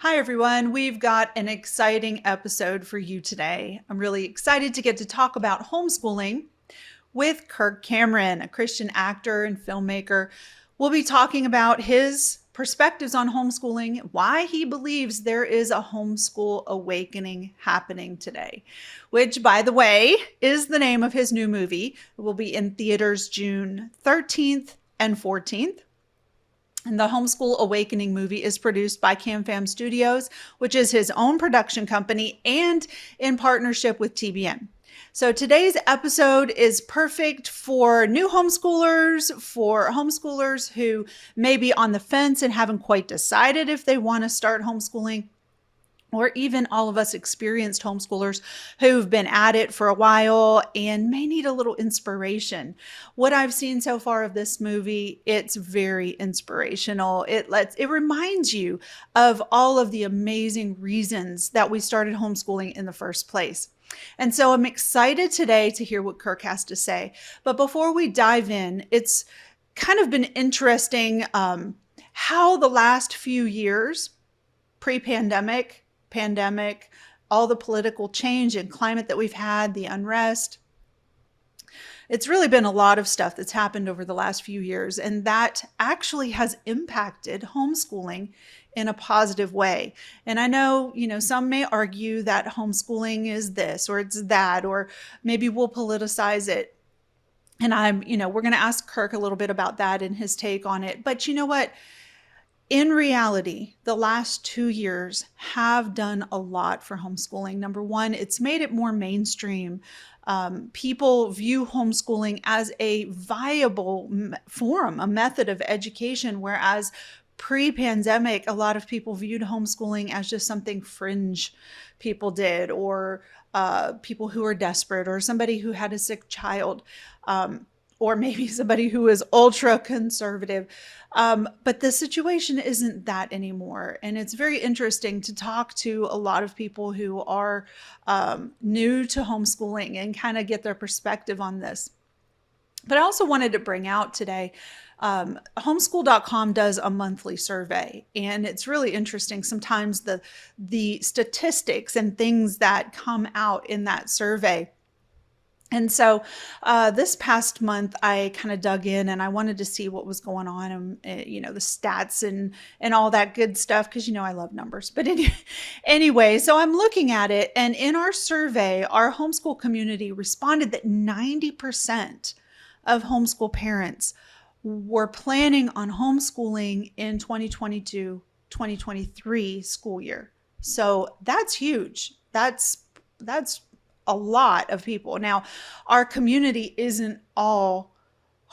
Hi, everyone. We've got an exciting episode for you today. I'm really excited to get to talk about homeschooling with Kirk Cameron, a Christian actor and filmmaker. We'll be talking about his perspectives on homeschooling, why he believes there is a homeschool awakening happening today, which, by the way, is the name of his new movie. It will be in theaters June 13th and 14th. And the Homeschool Awakening movie is produced by CamFam Studios, which is his own production company and in partnership with TBN. So today's episode is perfect for new homeschoolers, for homeschoolers who may be on the fence and haven't quite decided if they want to start homeschooling, or even all of us experienced homeschoolers who've been at it for a while and may need a little inspiration. What I've seen so far of this movie, it's very inspirational. It reminds you of all of the amazing reasons that we started homeschooling in the first place. And so I'm excited today to hear what Kirk has to say. But before we dive in, it's kind of been interesting how the last few years, pre-pandemic, pandemic, all the political change and climate that we've had, the unrest. It's really been a lot of stuff that's happened over the last few years, and that actually has impacted homeschooling in a positive way. And I know, some may argue that homeschooling is this or it's that, or maybe we'll politicize it. And we're going to ask Kirk a little bit about that and his take on it. But you know what? In reality, the last 2 years have done a lot for homeschooling. Number one, it's made it more mainstream. People view homeschooling as a viable form, a method of education, whereas pre-pandemic, a lot of people viewed homeschooling as just something fringe people did, or people who are desperate, or somebody who had a sick child. Or maybe somebody who is ultra conservative. But the situation isn't that anymore. And it's very interesting to talk to a lot of people who are new to homeschooling and kind of get their perspective on this. But I also wanted to bring out today, homeschool.com does a monthly survey, and it's really interesting sometimes the statistics and things that come out in that survey. And so this past month, I kind of dug in and I wanted to see what was going on and, the stats and all that good stuff, because, I love numbers. But anyway, so I'm looking at it, and in our survey, our homeschool community responded that 90% of homeschool parents were planning on homeschooling in 2022-2023 school year. So that's huge. That's a lot of people. Now, our community isn't all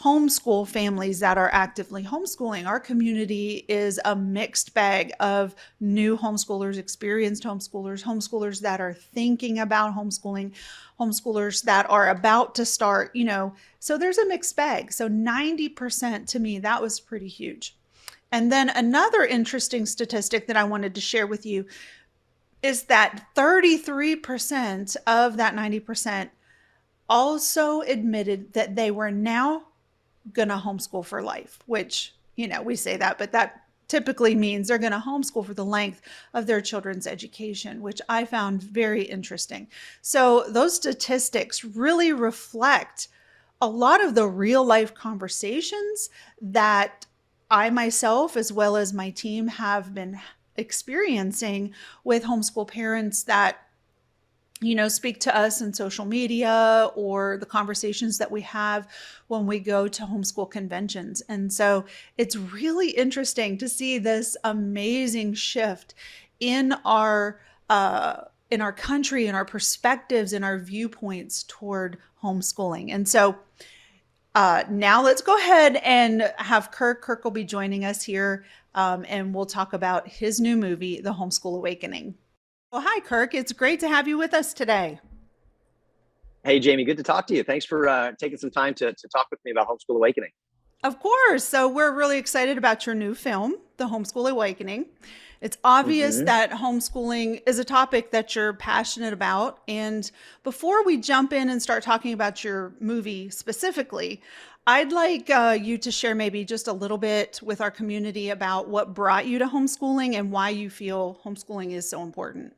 homeschool families that are actively homeschooling. Our community is a mixed bag of new homeschoolers, experienced homeschoolers that are thinking about homeschooling, homeschoolers that are about to start, so there's a mixed bag. So 90% to me, that was pretty huge. And then another interesting statistic that I wanted to share with you is that 33% of that 90% also admitted that they were now going to homeschool for life, which, we say that, but that typically means they're going to homeschool for the length of their children's education, which I found very interesting. So those statistics really reflect a lot of the real life conversations that I myself, as well as my team, have been experiencing with homeschool parents that, speak to us in social media, or the conversations that we have when we go to homeschool conventions. And so it's really interesting to see this amazing shift in our country, in our perspectives, in our viewpoints toward homeschooling. And so now let's go ahead and have Kirk. Kirk will be joining us here, and we'll talk about his new movie, The Homeschool Awakening. Well, hi, Kirk. It's great to have you with us today. Hey, Jamie, good to talk to you. Thanks for taking some time to talk with me about Homeschool Awakening. Of course. So we're really excited about your new film, The Homeschool Awakening. It's obvious Hmm. that homeschooling is a topic that you're passionate about. And before we jump in and start talking about your movie specifically, I'd like you to share maybe just a little bit with our community about what brought you to homeschooling and why you feel homeschooling is so important.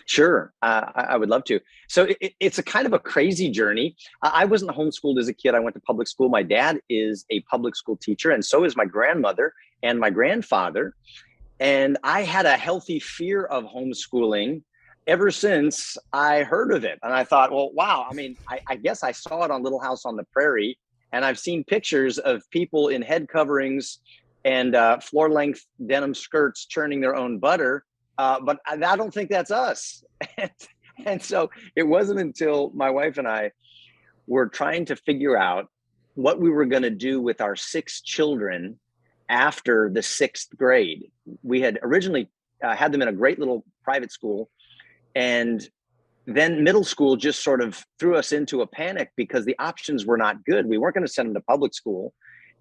Sure, I would love to. So it's a kind of a crazy journey. I wasn't homeschooled as a kid. I went to public school. My dad is a public school teacher, and so is my grandmother and my grandfather. And I had a healthy fear of homeschooling ever since I heard of it. And I thought, well, wow, I mean, I guess I saw it on Little House on the Prairie, and I've seen pictures of people in head coverings and floor length denim skirts churning their own butter. But I don't think that's us. and, and so it wasn't until my wife and I were trying to figure out what we were going to do with our 6 children after the 6th grade. We had originally had them in a great little private school, and then middle school just sort of threw us into a panic because the options were not good. We weren't going to send them to public school,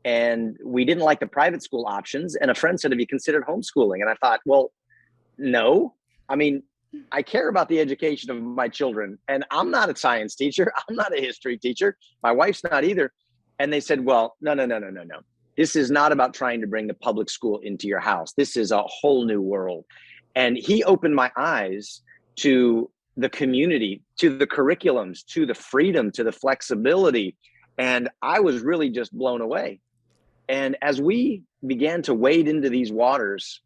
and we didn't like the private school options. And a friend said, have you considered homeschooling? And I thought, well, no. I mean, I care about the education of my children, and I'm not a science teacher. I'm not a history teacher. My wife's not either. And they said, well, no, no, no, no, no, no. This is not about trying to bring the public school into your house. This is a whole new world. And he opened my eyes to the community, to the curriculums, to the freedom, to the flexibility. And I was really just blown away. And as we began to wade into these waters,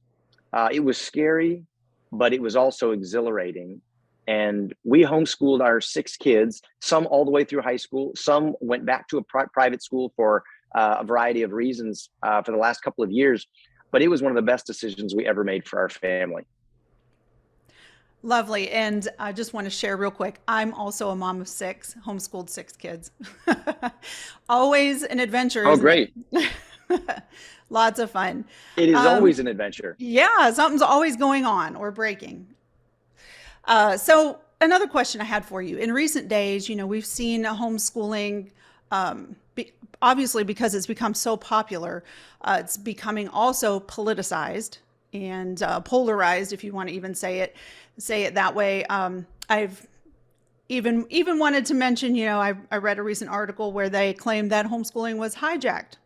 it was scary, but it was also exhilarating. And we homeschooled our 6 kids, some all the way through high school. Some went back to a private school for a variety of reasons for the last couple of years. But it was one of the best decisions we ever made for our family. Lovely. And I just want to share real quick. I'm also a mom of 6, homeschooled 6 kids. Always an adventure, Oh, isn't great. it? Lots of fun. It is Um, always an adventure. yeah, something's always going on or breaking. So another question I had for you. In recent days, we've seen homeschooling, obviously because it's become so popular, it's becoming also politicized and polarized, if you want to even say it that way. I've even wanted to mention, I read a recent article where they claimed that homeschooling was hijacked.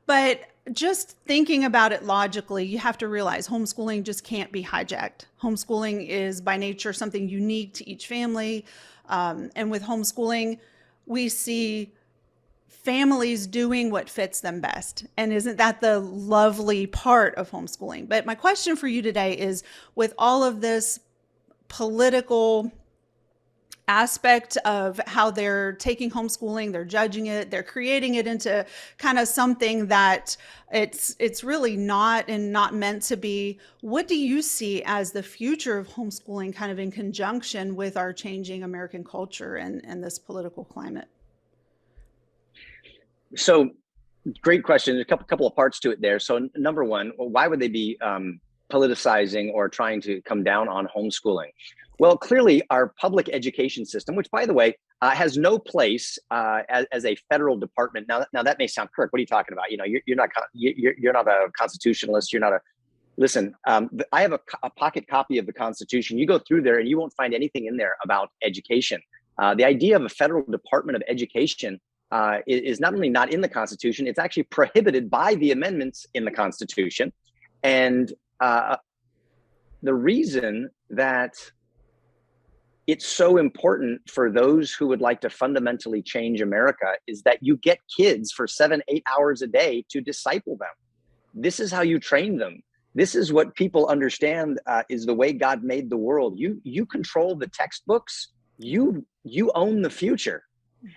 But just thinking about it logically, you have to realize homeschooling just can't be hijacked. Homeschooling is by nature something unique to each family. And with homeschooling, we see families doing what fits them best. And isn't that the lovely part of homeschooling? But my question for you today is, with all of this political aspect of how they're taking homeschooling, they're judging it, they're creating it into kind of something that it's really not, and not meant to be. What do you see as the future of homeschooling, kind of in conjunction with our changing American culture and this political climate? So great question. A couple of parts to it there. So number one, why would they be politicizing or trying to come down on homeschooling? Well, clearly our public education system, which by the way has no place as a federal department. Now that may sound Kirk. What are you talking about? You're not a constitutionalist. You're not a listen. I have a pocket copy of the Constitution. You go through there and you won't find anything in there about education. The idea of a federal Department of Education is not only not in the Constitution, it's actually prohibited by the amendments in the Constitution. And the reason that it's so important for those who would like to fundamentally change America is that you get kids for 7-8 hours a day to disciple them. This is how you train them. This is what people understand is the way God made the world. You control the textbooks. You own the future.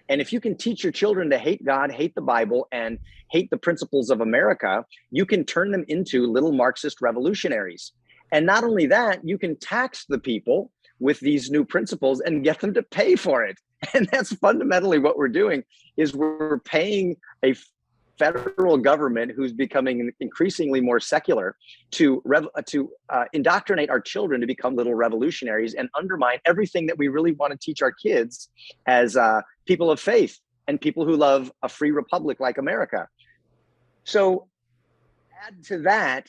And if you can teach your children to hate God, hate the Bible, and hate the principles of America, you can turn them into little Marxist revolutionaries. And not only that, you can tax the people with these new principles and get them to pay for it. And that's fundamentally what we're doing, is we're paying a federal government who's becoming increasingly more secular to indoctrinate our children to become little revolutionaries and undermine everything that we really want to teach our kids as people of faith and people who love a free republic like America. So add to that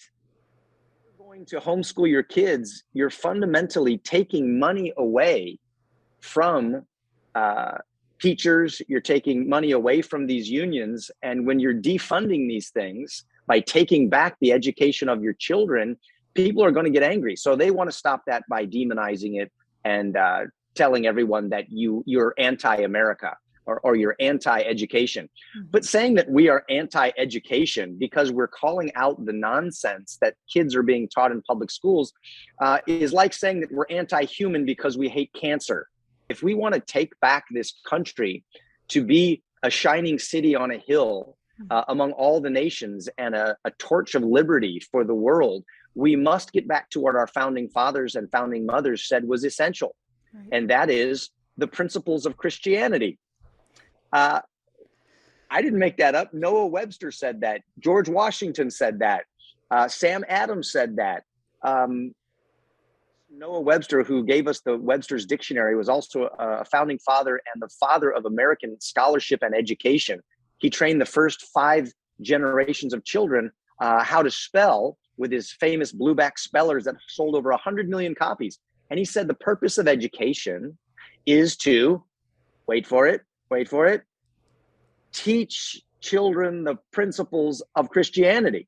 going to homeschool your kids, you're fundamentally taking money away from teachers, you're taking money away from these unions. And when you're defunding these things by taking back the education of your children, people are going to get angry. So they want to stop that by demonizing it and telling everyone that you're anti-America or you're anti-education. Mhm. But saying that we are anti-education because we're calling out the nonsense that kids are being taught in public schools is like saying that we're anti-human because we hate cancer. If we want to take back this country to be a shining city on a hill among all the nations and a torch of liberty for the world, we must get back to what our founding fathers and founding mothers said was essential. Right. And that is the principles of Christianity. I didn't make that up. Noah Webster said that. George Washington said that. Sam Adams said that. Noah Webster, who gave us the Webster's Dictionary, was also a founding father and the father of American scholarship and education. He trained the first 5 generations of children how to spell with his famous blueback spellers that sold over 100 million copies. And he said the purpose of education is to, wait for it, teach children the principles of Christianity.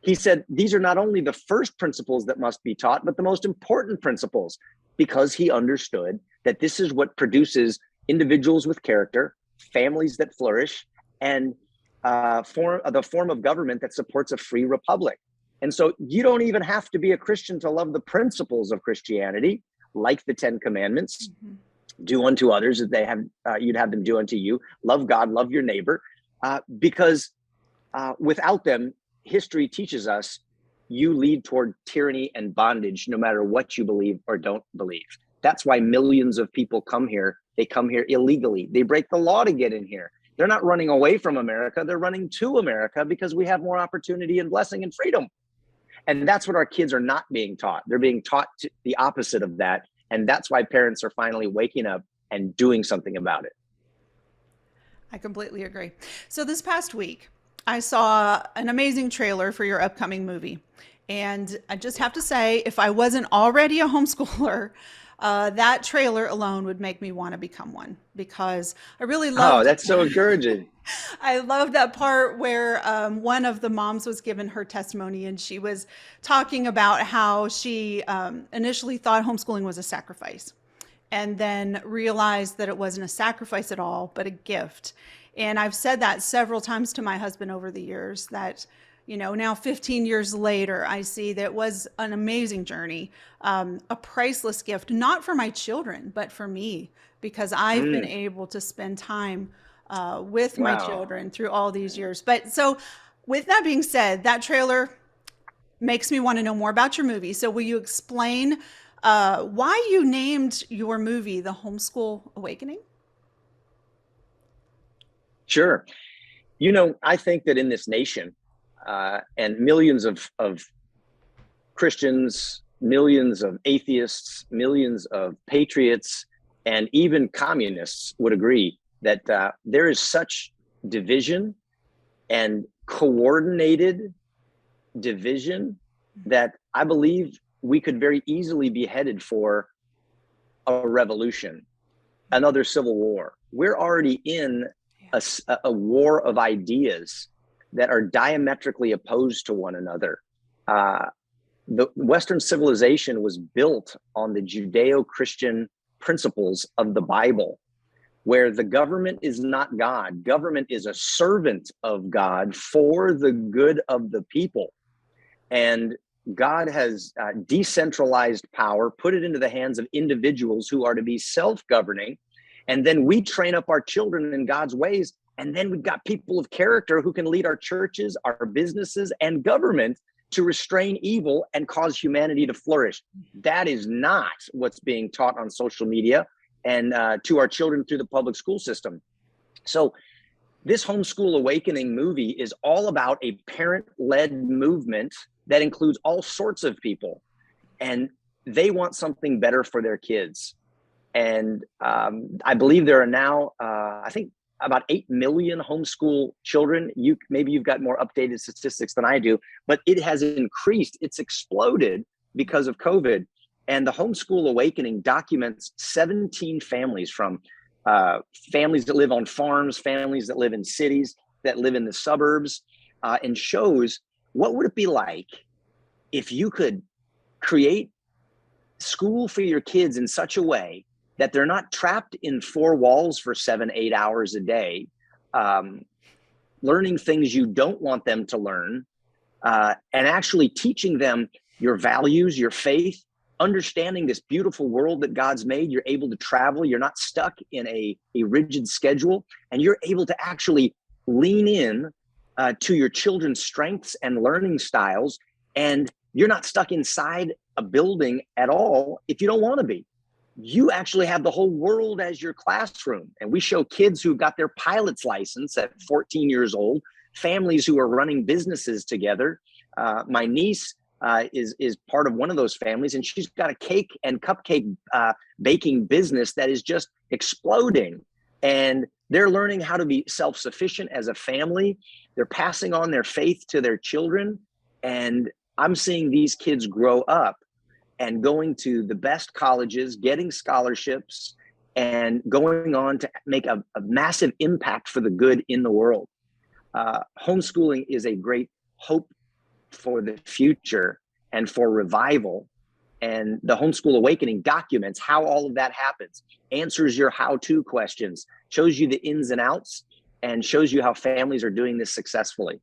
He said these are not only the first principles that must be taught, but the most important principles, because he understood that this is what produces individuals with character, families that flourish, and the form of government that supports a free republic. And so you don't even have to be a Christian to love the principles of Christianity, like the 10 Commandments. Mm-hmm. Do unto others as they have you'd have them do unto you. Love God, love your neighbor, because without them, history teaches us you lead toward tyranny and bondage, no matter what you believe or don't believe. That's why millions of people come here. They come here illegally. They break the law to get in here. They're not running away from America. They're running to America because we have more opportunity and blessing and freedom. And that's what our kids are not being taught. They're being taught the opposite of that. And that's why parents are finally waking up and doing something about it. I completely agree. So this past week, I saw an amazing trailer for your upcoming movie. And I just have to say, if I wasn't already a homeschooler, that trailer alone would make me want to become one, because I really loved. Oh, that's so encouraging. I love that part where one of the moms was given her testimony, and she was talking about how she initially thought homeschooling was a sacrifice, and then realized that it wasn't a sacrifice at all, but a gift. And I've said that several times to my husband over the years, that, you know, now 15 years later, I see that it was an amazing journey, a priceless gift, not for my children, but for me, because I've been able to spend time with my children through all these years. But so with that being said, that trailer makes me want to know more about your movie. So will you explain why you named your movie The Homeschool Awakening? Sure. You know, I think that in this nation, and millions of Christians, millions of atheists, millions of patriots, and even communists would agree that there is such division and coordinated division that I believe we could very easily be headed for a revolution, another civil war. We're already in a war of ideas that are diametrically opposed to one another. The Western civilization was built on the Judeo-Christian principles of the Bible, where the government is not God. Government is a servant of God for the good of the people. And God has decentralized power, put it into the hands of individuals who are to be self-governing. And then we train up our children in God's ways. And then we've got people of character who can lead our churches, our businesses, and government to restrain evil and cause humanity to flourish. That is not what's being taught on social media and to our children through the public school system. So this Homeschool Awakening movie is all about a parent-led movement that includes all sorts of people. And they want something better for their kids. And I believe there are now, I think about 8 million homeschool children. Maybe you've got more updated statistics than I do, but it has increased. It's exploded because of COVID. And the Homeschool Awakening documents 17 families, from families that live on farms, families that live in cities, that live in the suburbs, and shows what would it be like if you could create school for your kids in such a way that they're not trapped in 4 walls for 7-8 hours a day, learning things you don't want them to learn, and actually teaching them your values, your faith, understanding this beautiful world that God's made. You're able to travel. You're not stuck in a rigid schedule, and you're able to actually lean in to your children's strengths and learning styles. And you're not stuck inside a building at all if you don't want to be. You actually have the whole world as your classroom. And we show kids who got their pilot's license at 14 years old, families who are running businesses together. My niece is part of one of those families, and she's got a cake and cupcake baking business that is just exploding. And they're learning how to be self-sufficient as a family. They're passing on their faith to their children. And I'm seeing these kids grow up and going to the best colleges, getting scholarships, and going on to make a massive impact for the good in the world. Homeschooling is a great hope for the future and for revival. And the Homeschool Awakening documents how all of that happens, answers your how-to questions, shows you the ins and outs, and shows you how families are doing this successfully.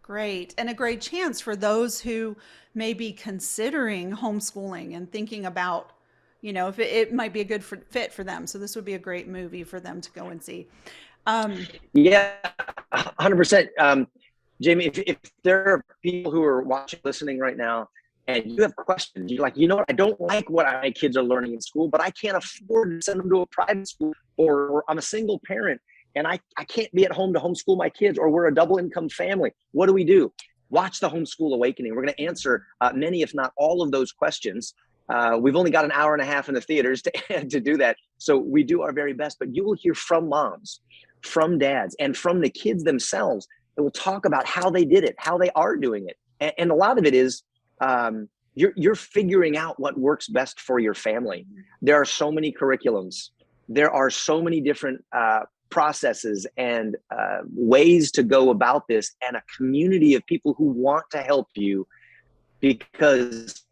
Great. And a great chance for those who may be considering homeschooling and thinking about, if it might be a good fit for them. So this would be a great movie for them to go and see. Yeah, 100%. Jamie, if there are people who are watching, listening right now, and you have questions, you're like, what, I don't like what my kids are learning in school, but I can't afford to send them to a private school, or I'm a single parent and I can't be at home to homeschool my kids, or we're a double income family. What do we do? Watch the Homeschool Awakening. We're going to answer many, if not all, of those questions. We've only got an hour and a half in the theaters to do that. So we do our very best, but you will hear from moms, from dads, and from the kids themselves that will talk about how they did it, how they are doing it. And a lot of it is you're figuring out what works best for your family. There are so many curriculums. There are so many different processes and ways to go about this, and a community of people who want to help you, because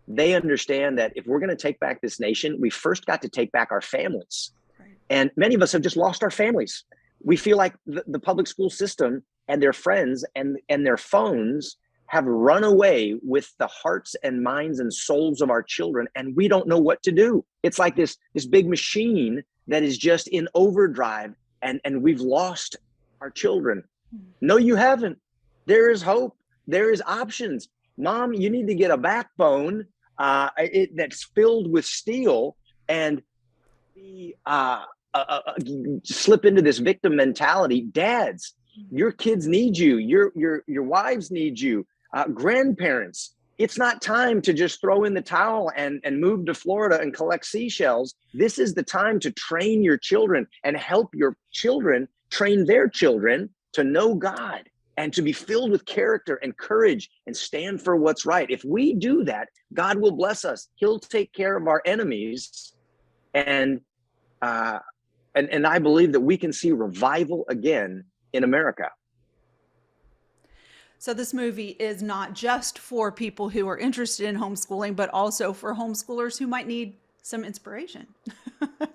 they understand that if we're going to take back this nation, we first got to take back our families. Right. And many of us have just lost our families. We feel like the public school system and their friends and their phones have run away with the hearts and minds and souls of our children, and we don't know what to do. It's like this big machine that is just in overdrive, and we've lost our children. No, you haven't. There is hope. There is options. Mom, you need to get a backbone that's filled with steel, and slip into this victim mentality. Dads, your kids need you. Your wives need you. Grandparents, it's not time to just throw in the towel and move to Florida and collect seashells. This is the time to train your children and help your children train their children to know God and to be filled with character and courage and stand for what's right. If we do that, God will bless us. He'll take care of our enemies. And I believe that we can see revival again in America. So this movie is not just for people who are interested in homeschooling, but also for homeschoolers who might need some inspiration.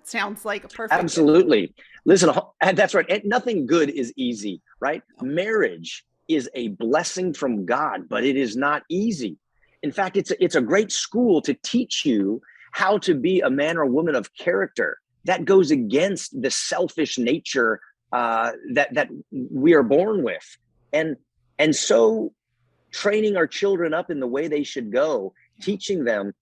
Sounds like a perfect. Absolutely. Listen, that's right. And nothing good is easy, right? No. Marriage is a blessing from God, but it is not easy. In fact, it's a great school to teach you how to be a man or woman of character. That goes against the selfish nature that we are born with. And so training our children up in the way they should go, teaching them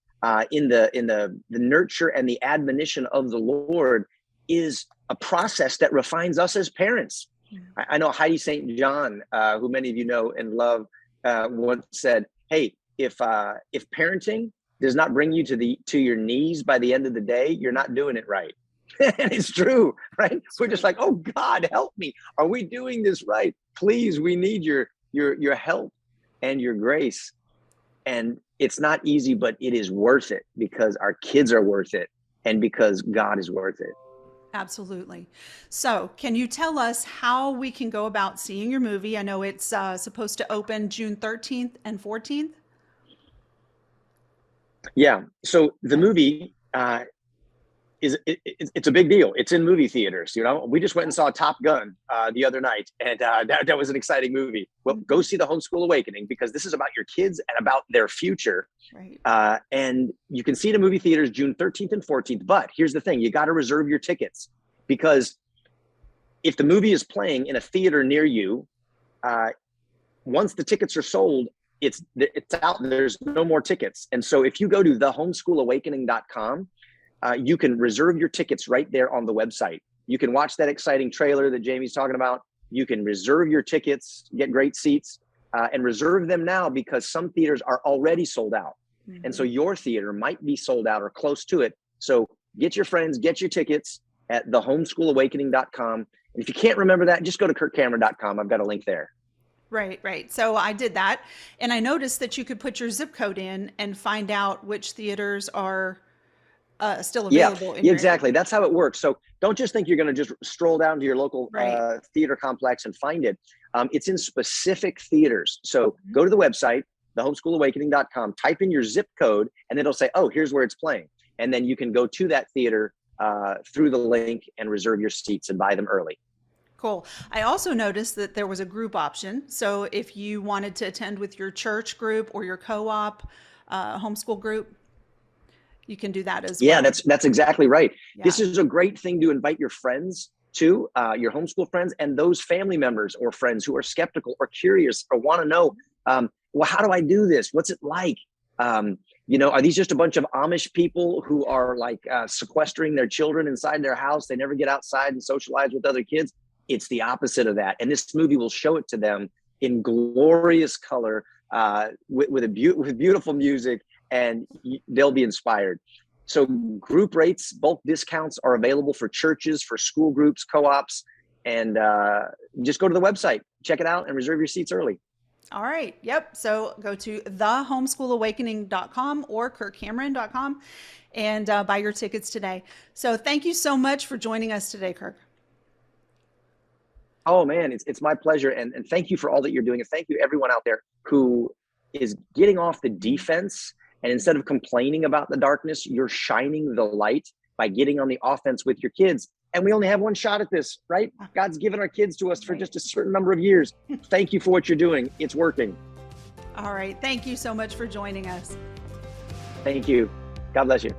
in the nurture and the admonition of the Lord, is a process that refines us as parents. I know Heidi St. John, who many of you know and love, once said, "Hey, if parenting does not bring you to your knees by the end of the day, you're not doing it right." And it's true, right? We're just like, oh God, help me. Are we doing this right? Please, we need your help and your grace. And it's not easy, but it is worth it because our kids are worth it and because God is worth it. Absolutely. So, can you tell us how we can go about seeing your movie? I know it's supposed to open June 13th and 14th. Yeah. So the movie it's a big deal. It's in movie theaters. We just went and saw Top Gun the other night, and that was an exciting movie. Well, go see the Homeschool Awakening because this is about your kids and about their future. Right. And you can see it in movie theaters June 13th and 14th. But here's the thing: you got to reserve your tickets because if the movie is playing in a theater near you, once the tickets are sold, it's out. There's no more tickets. And so if you go to thehomeschoolawakening.com, you can reserve your tickets right there on the website. You can watch that exciting trailer that Jamie's talking about. You can reserve your tickets, get great seats, and reserve them now because some theaters are already sold out. Mm-hmm. And so your theater might be sold out or close to it. So get your friends, get your tickets at thehomeschoolawakening.com. And if you can't remember that, just go to kirkcameron.com. I've got a link there. Right, right. So I did that. And I noticed that you could put your zip code in and find out which theaters are still available. Yeah, exactly. That's how it works. So don't just think you're going to just stroll down to your local theater complex and find it. It's in specific theaters. So go to the website, thehomeschoolawakening.com, type in your zip code, and it'll say, oh, here's where it's playing. And then you can go to that theater through the link and reserve your seats and buy them early. Cool. I also noticed that there was a group option. So if you wanted to attend with your church group or your co-op homeschool group, you can do that as well. Yeah, that's exactly right. Yeah. This is a great thing to invite your friends to, your homeschool friends and those family members or friends who are skeptical or curious or want to know, well, how do I do this? What's it like? Are these just a bunch of Amish people who are like sequestering their children inside their house? They never get outside and socialize with other kids. It's the opposite of that. And this movie will show it to them in glorious color, with beautiful music, and they'll be inspired. So group rates, bulk discounts are available for churches, for school groups, co-ops, and just go to the website, check it out, and reserve your seats early. All right. Yep. So go to thehomeschoolawakening.com or kirkcameron.com and buy your tickets today. So thank you so much for joining us today, Kirk. Oh man, it's my pleasure. And thank you for all that you're doing. And thank you everyone out there who is getting off the defense. And instead of complaining about the darkness, you're shining the light by getting on the offense with your kids. And we only have one shot at this, right? God's given our kids to us for just a certain number of years. Thank you for what you're doing. It's working. All right. Thank you so much for joining us. Thank you. God bless you.